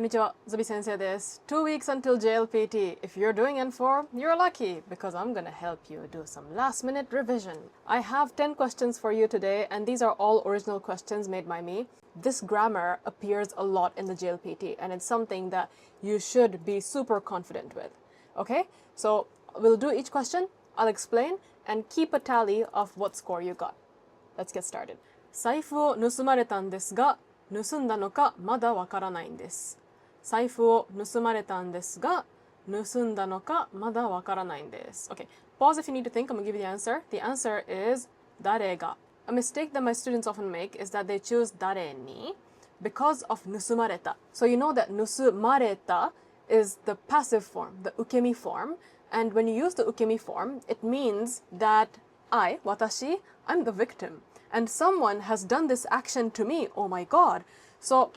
こんにちは、ズビ先生です。2 weeks until JLPT. If you're doing N4, you're lucky because I'm gonna help you do some last-minute revision. I have 10 questions for you today, and these are all original questions made by me. This grammar appears a lot in the JLPT, and it's something that you should be super confident with. Okay? So we'll do each question, I'll explain, and keep a tally of what score you got. Let's get started. 財布を盗まれたんですが、盗んだのかまだわからないんです。財布を盗まれたんですが、盗んだのかまだわからないんです。Okay, pause if you need to think. I'm going to give you the answer. The answer is 誰が。A mistake that my students often make is that they choose 誰に because of 盗まれた. So you know that 盗まれた is the passive form, the 受け身form. And when you use the 受け身form, it means that I, 私, I'm the victim. And someone has done this action to me. Oh my God. So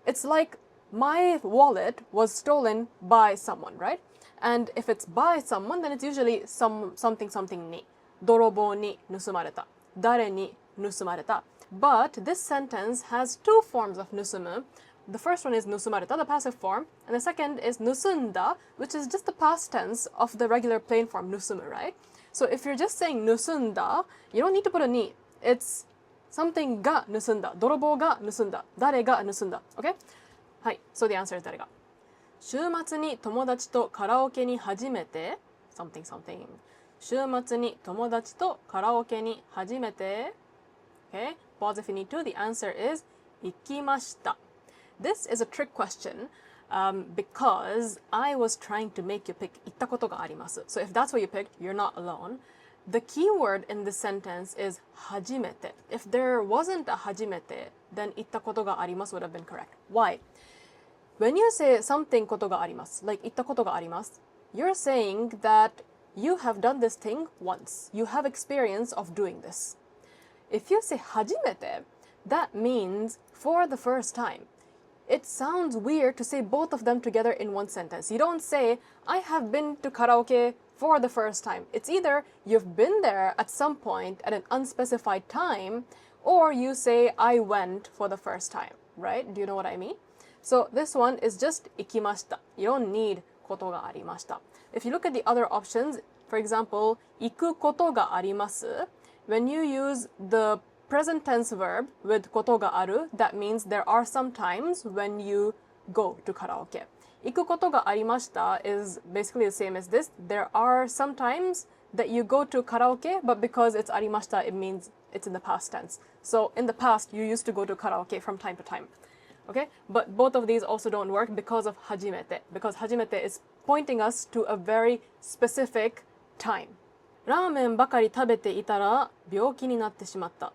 it's like my wallet was stolen by someone, right? And if it's by someone, then it's usually something に。泥棒に盗まれた。誰に盗まれた。But this sentence has two forms of 盗む. The first one is 盗まれた, the passive form. And the second is 盗んだ, which is just the past tense of the regular plain form 盗む, right? So if you're just saying 盗んだ, you don't need to put a に. It's something が盗んだ。泥棒が盗んだ。誰が盗んだ。Okay? はい。So the answer is 誰が。週末に友達とカラオケに初めて something. 週末に友達とカラオケに初めて Okay? Pause if you need to. The answer is 行きました。This is a trick question because I was trying to make you pick 行ったことがあります。So if that's what you picked, you're not alone. The key word in this sentence is 初めて. If there wasn't a 初めて, then 行ったことがあります would have been correct. Why? When you say something ことがあります, like 行ったことがあります, you're saying that you have done this thing once. You have experience of doing this. If you say 初めて, that means for the first time. It sounds weird to say both of them together in one sentence. You don't say, I have been to karaoke for the first time. It's either you've been there at some point at an unspecified time, or you say, I went for the first time, right? Do you know what I mean? So this one is just 行きました. You don't need ことがありました. If you look at the other options, for example, 行くことがあります, when you use the present tense verb with ことがある, that means there are some times when you go to karaoke. 行くことがありました is basically the same as this. There are some times that you go to karaoke, but because it's ありました, it means it's in the past tense. So in the past, you used to go to karaoke from time to time. Okay? But both of these also don't work because of 初めて. Because 初めて is pointing us to a very specific time. ラーメンばかり食べていたら病気になってしまった。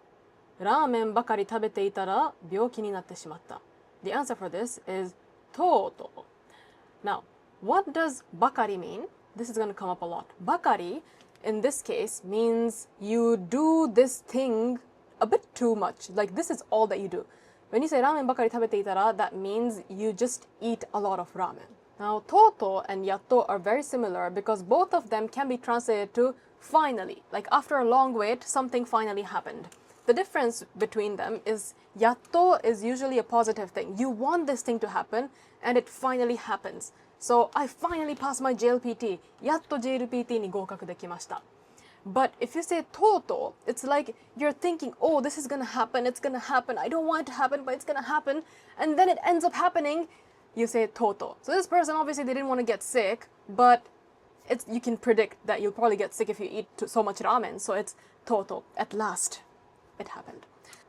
ラーメンばかり食べていたら病気になってしまった。The answer for this is とうとう。Now, what does ばかり mean? This is going to come up a lot. ばかり in this case means you do this thing a bit too much. Like this is all that you do. When you say ラーメンばかり食べていたら, that means you just eat a lot of ramen. Now, とうとう and やっと are very similar because both of them can be translated to finally. Like after a long wait, something finally happened. The difference between them is やっと is usually a positive thing. You want this thing to happen and it finally happens. So I finally passed my JLPT. やっと JLPT に合格できました。But if you say とうとう, it's like you're thinking, oh, this is gonna happen, it's gonna happen. I don't want it to happen, but it's gonna happen. And then it ends up happening. You say とうとう. So this person, obviously, they didn't want to get sick, but you can predict that you'll probably get sick if you eat so much ramen. So it's とうとう. At last, it happened.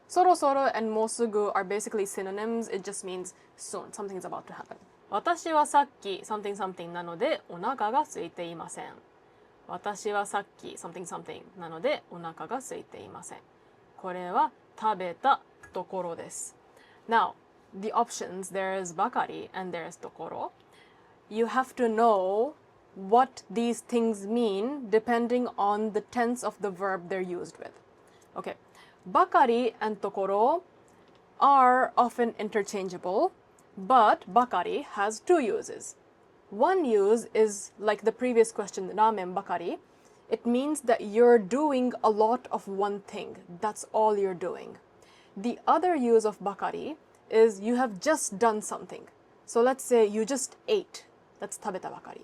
そろそろ and もうすぐ are basically synonyms. It just means soon. Something is about to happen. 私はさっき something なのでお腹が空いていません。私はさっき something なのでお腹が空いていません。これは食べたところです。Now, the options, there is ばかり and there is ところ. You have to know what these things mean depending on the tense of the verb they're used with. Okay. ばかり and ところ are often interchangeable, but ばかり has two uses. One use is like the previous question, ラーメンばかり. It means that you're doing a lot of one thing. That's all you're doing. The other use of ばかり is you have just done something. So let's say you just ate. That's 食べたばかり.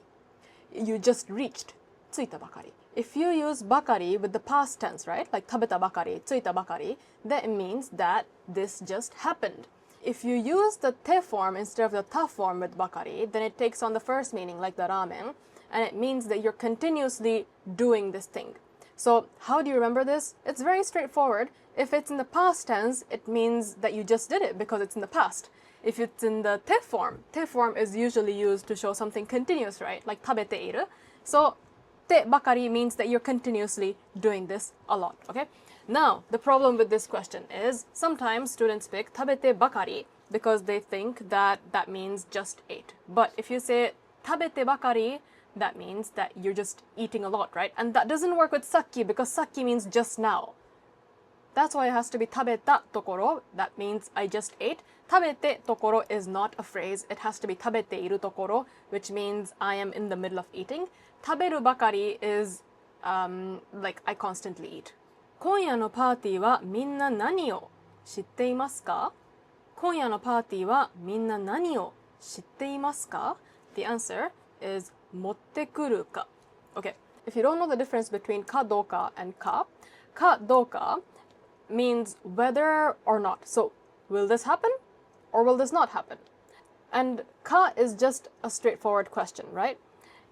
You just reached. 着いたばかり. If you use ばかり with the past tense, right? Like 食べたばかり, 着いたばかり, then it means that this just happened. If you use the te form instead of the ta form with ばかり, then it takes on the first meaning, like the ramen, and it means that you're continuously doing this thing. So how do you remember this? It's very straightforward. If it's in the past tense, it means that you just did it because it's in the past. If it's in the te form is usually used to show something continuous, right? Like 食べている. So てばかり means that you're continuously doing this a lot, okay? Now, the problem with this question is sometimes students pick 食べてばかり because they think that that means just ate. But if you say 食べてばかり, that means that you're just eating a lot, right? And that doesn't work with さっき because さっき means just now. That's why it has to be 食べたところ. That means I just ate. 食べてところ is not a phrase. It has to be 食べているところ, which means I am in the middle of eating. 食べるばかり is like I constantly eat. 今夜のパーティーはみんな何を知っていますか? 今夜のパーティーはみんな何を知っていますか? The answer is 持ってくるか. Okay, if you don't know the difference between かどうか and かどうか means whether or not. So, will this happen or will this not happen? And か is just a straightforward question, right?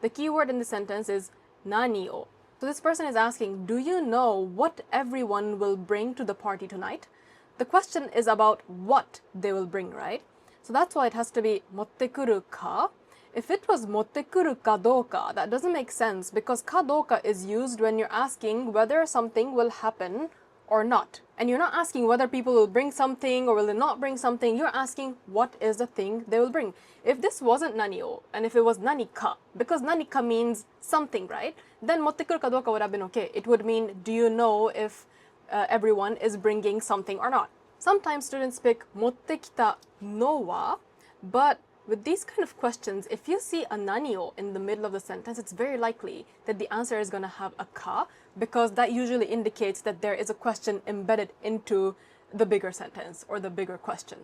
The key word in the sentence is 何を. So this person is asking, do you know what everyone will bring to the party tonight? The question is about what they will bring, right? So that's why it has to be 持ってくるか. If it was 持ってくるかどうか, that doesn't make sense because かどうか is used when you're asking whether something will happen or not. And you're not asking whether people will bring something or will they not bring something. You're asking what is the thing they will bring. If this wasn't 何を and if it was 何か, because 何か means something, right? Then 持ってくるかどうか would have been okay. It would mean, do you know if everyone is bringing something or not? Sometimes students pick 持ってきたのは, but with these kind of questions, if you see a 何を in the middle of the sentence, it's very likely that the answer is going to have a か, because that usually indicates that there is a question embedded into the bigger sentence or the bigger question.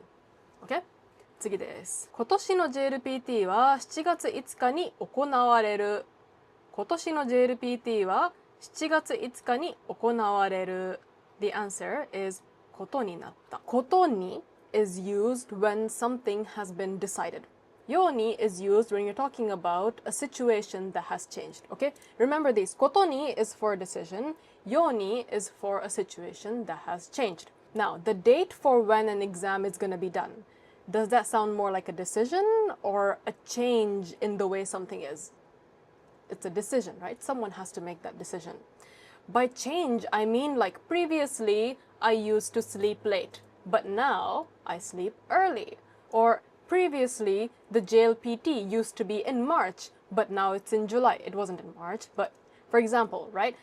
Okay? 次です。今年の JLPT は7月5日に行われる。今年の JLPT は7月5日に行われる。The answer is ことになった。ことに is used when something has been decided. ように is used when you're talking about a situation that has changed. Okay? Remember these. ことに is for a decision. ように is for a situation that has changed. Now, the date for when an exam is going to be done. Does that sound more like a decision or a change in the way something is? It's a decision, right? Someone has to make that decision. By change, I mean like previously I used to sleep late, but now I sleep early. Or previously the JLPT used to be in March, but now it's in July. It wasn't in March, but for example, right?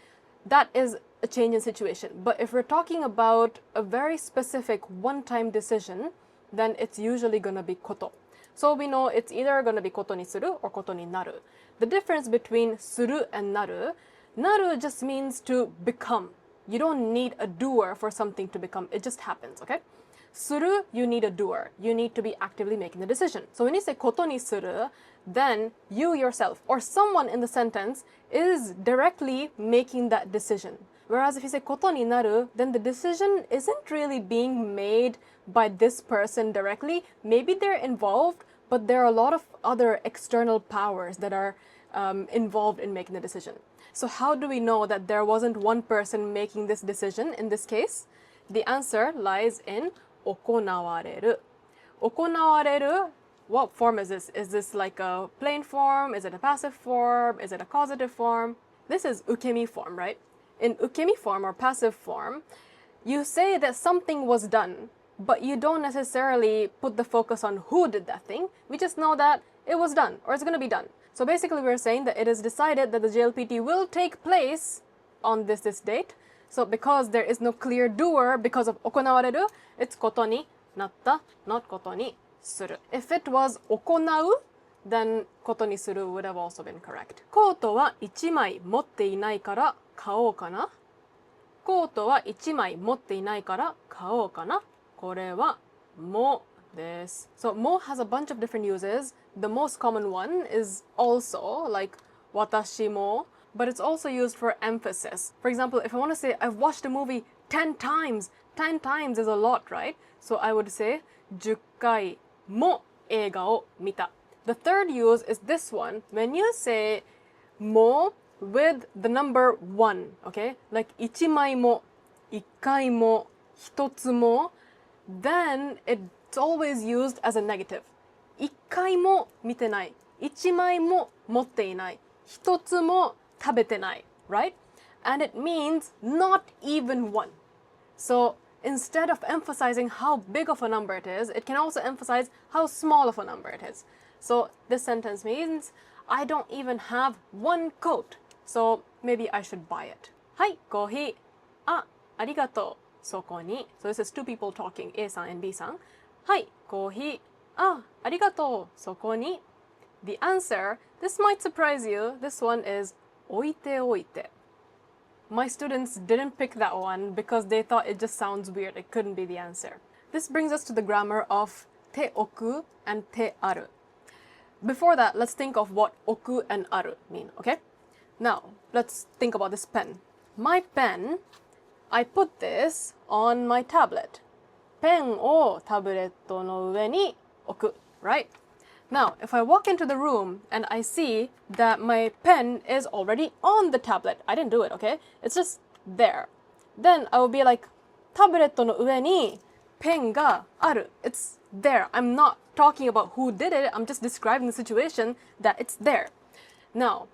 That is a change in situation. But if we're talking about a very specific one-time decision, then it's usually going to be こと. So we know it's either going to be ことにする or ことになる. The difference between する and なる just means to become. You don't need a doer for something to become. It just happens, okay? する, you need a doer. You need to be actively making the decision. So when you say ことにする, then you yourself or someone in the sentence is directly making that decision. Whereas if you say ことになる, then the decision isn't really being made by this person directly. Maybe they're involved, but there are a lot of other external powers that are involved in making the decision. So how do we know that there wasn't one person making this decision in this case? The answer lies in 行われる. 行われる, what form is this? Is this like a plain form? Is it a passive form? Is it a causative form? This is 受け身 form, right? In 受け身 form or passive form, you say that something was done, but you don't necessarily put the focus on who did that thing. We just know that it was done or it's going to be done. So basically we're saying that it is decided that the JLPT will take place on this date. So because there is no clear doer because of 行われる, it's ことになった, not ことにする. If it was 行う, then ことにする would have also been correct. コートは1枚持っていないから買おうかな。コートは1枚持っていないから買おうかな。これはもです. So, も has a bunch of different uses. The most common one is also, like, 私も, but it's also used for emphasis. For example, if I want to say, I've watched a movie 10 times, 10 times is a lot, right? So I would say, 10回も映画を見た. The third use is this one. When you say も with the number 1, okay? Like 1枚も、1回も、1つも, then it's always used as a negative. 1回も見てない。1枚も持っていない。1つも食べてない。Right? And it means not even one. So instead of emphasizing how big of a number it is, it can also emphasize how small of a number it is. So this sentence means, I don't even have one coat. So maybe I should buy it. はい、コーヒー。あ、ありがとう。そこに. So this is two people talking, A さん and B さん. はい、コーヒー。あ、ありがとう。そこに. The answer, this might surprise you. This one is 置いておいて. My students didn't pick that one because they thought it just sounds weird. It couldn't be the answer. This brings us to the grammar of ておく and てある. Before that, let's think of what 置く and ある mean, okay? Now, let's think about this pen. My pen, I put this on my tablet. ペンをタブレットの上に置く, right? Now, if I walk into the room and I see that my pen is already on the tablet, I didn't do it, okay? It's just there. Then I will be like, タブレットの上にペンがある. It's there. I'm not talking about who did it. I'm just describing the situation that it's there. Now,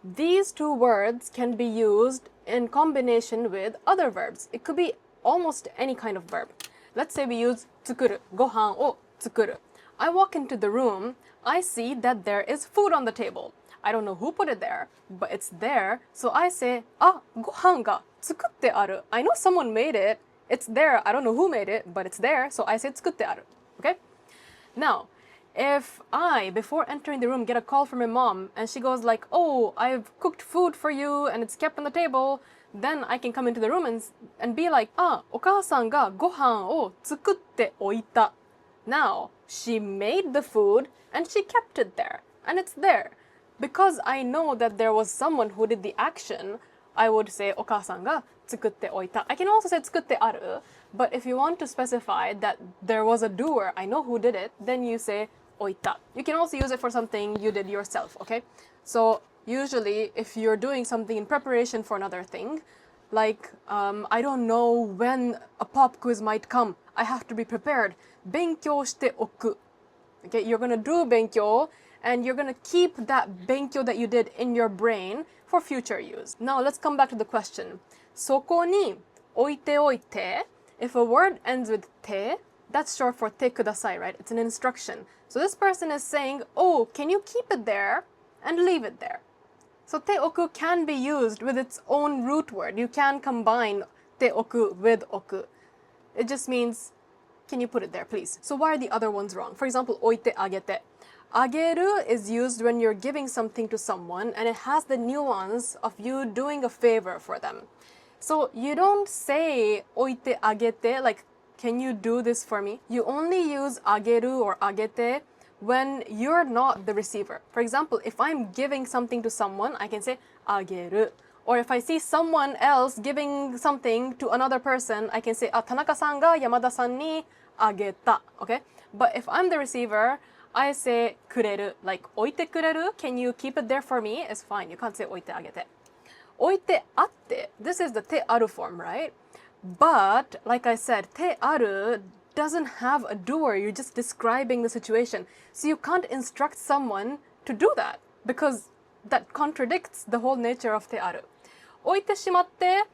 these two words can be used in combination with other verbs. It could be almost any kind of verb. Let's say we use 作る, ご飯を作る. I walk into the room, I see that there is food on the table. I don't know who put it there, but it's there. So I say, あ、ご飯が作ってある. I know someone made it. It's there. I don't know who made it, but it's there. So I say 作ってある. Okay? Now, if I, before entering the room, get a call from my mom and she goes like, oh, I've cooked food for you and it's kept on the table, then I can come into the room and be like, あ、お母さんがご飯を作っておいた. Now, she made the food and she kept it there. And it's there. Because I know that there was someone who did the action, I would say お母さんが作っておいた. I can also say 作ってある. But if you want to specify that there was a doer, I know who did it, then you say おいた. You can also use it for something you did yourself, okay? So usually if you're doing something in preparation for another thing, like, I don't know when a pop quiz might come. I have to be prepared. 勉強しておく. Okay, you're going to do 勉強 and you're going to keep that 勉強 that you did in your brain for future use. Now let's come back to the question. そこに置いておいて. If a word ends with て, that's short for てください, right? It's an instruction. So this person is saying, oh, can you keep it there and leave it there? So ておく can be used with its own root word. You can combine ておくwith おく. It just means, can you put it there, please? So why are the other ones wrong? For example, 置いてあげて. あげる is used when you're giving something to someone and it has the nuance of you doing a favor for them. So you don't say 置いてあげて, like, can you do this for me? You only use あげる or あげて when you're not the receiver. For example, if I'm giving something to someone, I can say あげる. Or if I see someone else giving something to another person, I can say, あ、田中さんが山田さんにあげた. Okay? But if I'm the receiver, I say くれる. Like, 置いてくれる? Can you keep it there for me? It's fine. You can't say 置いてあげて. 置いてあって. This is the てある form, right? But, like I said, てある doesn't have a doer. You're just describing the situation. So you can't instruct someone to do that because that contradicts the whole nature of てある. 置いてしまって.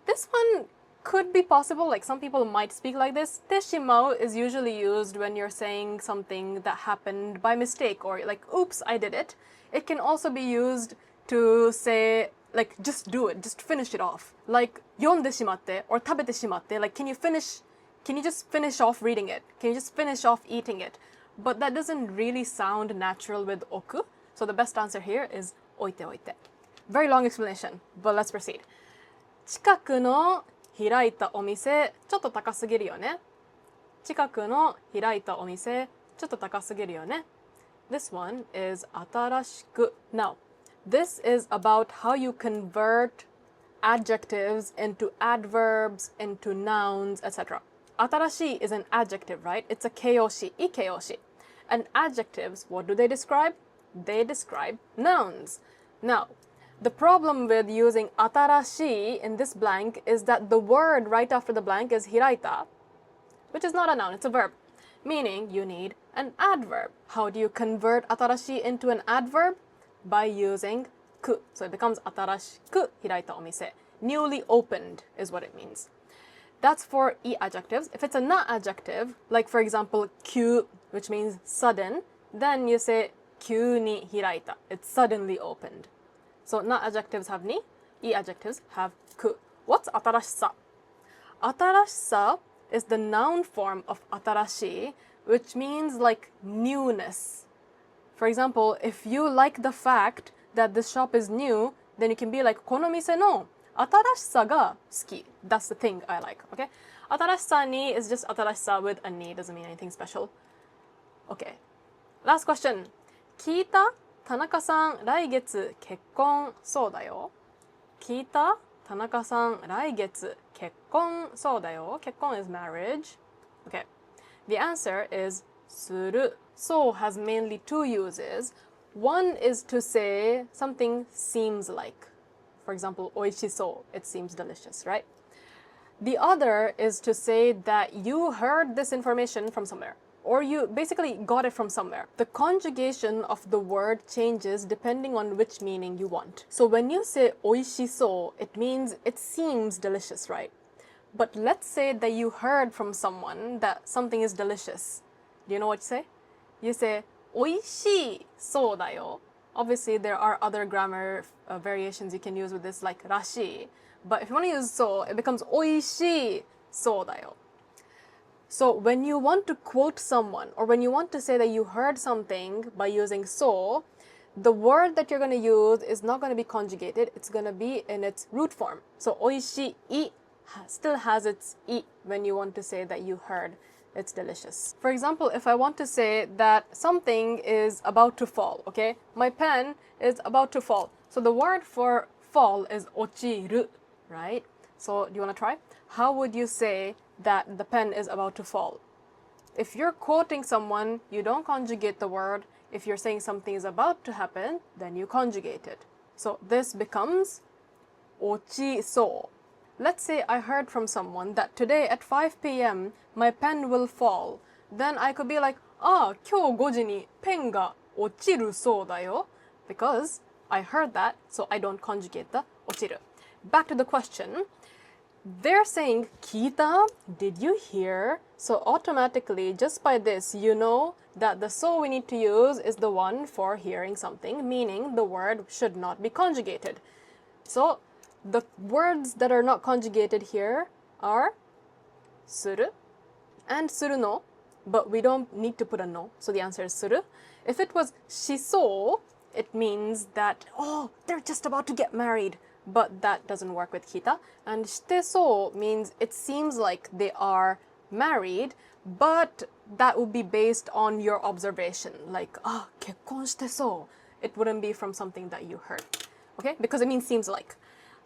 This one could be possible, like some people might speak like this. てしまう is usually used when you're saying something that happened by mistake or like, oops, I did it. It can also be used to say, like, just do it, just finish it off. Like, 読んでしまって or 食べてしまって. Like, can you just finish off reading it? Can you just finish off eating it? But that doesn't really sound natural with 置く. So the best answer here is 置いておいて. Very long explanation, but let's proceed. 近くの開いたお店、ちょっと高すぎるよね.近くの開いたお店、ちょっと高すぎるよね。This one is 新しく。Now, this is about how you convert adjectives into adverbs, into nouns, etc. 新しい is an adjective, right? It's a 形容詞、いい形容詞。And adjectives, what do they describe? They describe nouns. Now, the problem with using 新しい in this blank is that the word right after the blank is 開いた, which is not a noun, it's a verb, meaning you need an adverb. How do you convert 新しい into an adverb? By using く. So it becomes 新しく開いたお店. Newly opened is what it means. That's for e adjectives. If it's a na adjective, like for example, 急, which means sudden, then you say 急に開いた. It's suddenly opened. So na adjectives have ni, e adjectives have く. What's 新しさ? 新しさ is the noun form of 新しい, which means like newness. For example, if you like the fact that this shop is new, then you can be like この店の新しさが好き. That's the thing I like, okay? 新しさに is just 新しさ with a ni, doesn't mean anything special. Okay. Last question. 聞いた?田中さん、来月結婚そうだよ。聞いた?田中さん、来月結婚そうだよ。結婚 is marriage. Okay. The answer is する. So has mainly two uses. One is to say something seems like. For example, 美味しそう. It seems delicious, right? The other is to say that you heard this information from somewhere, or you basically got it from somewhere. The conjugation of the word changes depending on which meaning you want. So when you say 美味しそう, it means it seems delicious, right? But let's say that you heard from someone that something is delicious. Do you know what you say? You say 美味しいそうだよ. Obviously, there are other grammar variations you can use with this, like らしい. But if you want to use そう, it becomes 美味しいそうだよ. So when you want to quote someone, or when you want to say that you heard something by using そう, the word that you're going to use is not going to be conjugated. It's going to be in its root form. So 美味しい still has its い when you want to say that you heard it's delicious. For example, if I want to say that something is about to fall, okay? My pen is about to fall. So the word for fall is 落ちる, right? So do you want to try? How would you say that the pen is about to fall? If you're quoting someone, you don't conjugate the word. If you're saying something is about to happen, then you conjugate it. So this becomes 落ちそう. Let's say I heard from someone that today at 5 p.m. my pen will fall. Then I could be like, 今日5時にペンが落ちるそうだよ. Because I heard that, so I don't conjugate the 落ちる. Back to the question. They're saying, 聞いた? Did you hear? So automatically, just by this, you know that the so we need to use is the one for hearing something, meaning the word should not be conjugated. So the words that are not conjugated here are する and するの, but we don't need to put a no, so the answer is する. If it was しそう, it means that, they're just about to get married, but that doesn't work with 聞いた. And してそう means it seems like they are married, but that would be based on your observation, like, 結婚してそう. It wouldn't be from something that you heard, okay? Because it means seems like.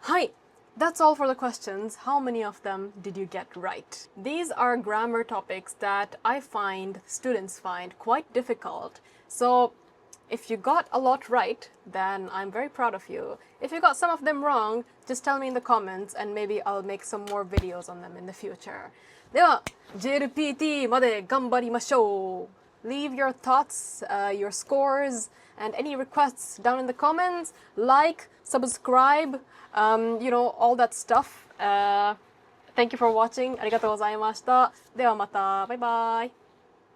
Hi, that's all for the questions. How many of them did you get right? These are grammar topics that I find students find quite difficult. So if you got a lot right, then I'm very proud of you. If you got some of them wrong, just tell me in the comments and maybe I'll make some more videos on them in the future. では、JLPT まで頑張りましょう. Leave your thoughts, your scores, and any requests down in the comments. Like, subscribe, all that stuff. Thank you for watching. ありがとうございました。ではまた。バイバイ。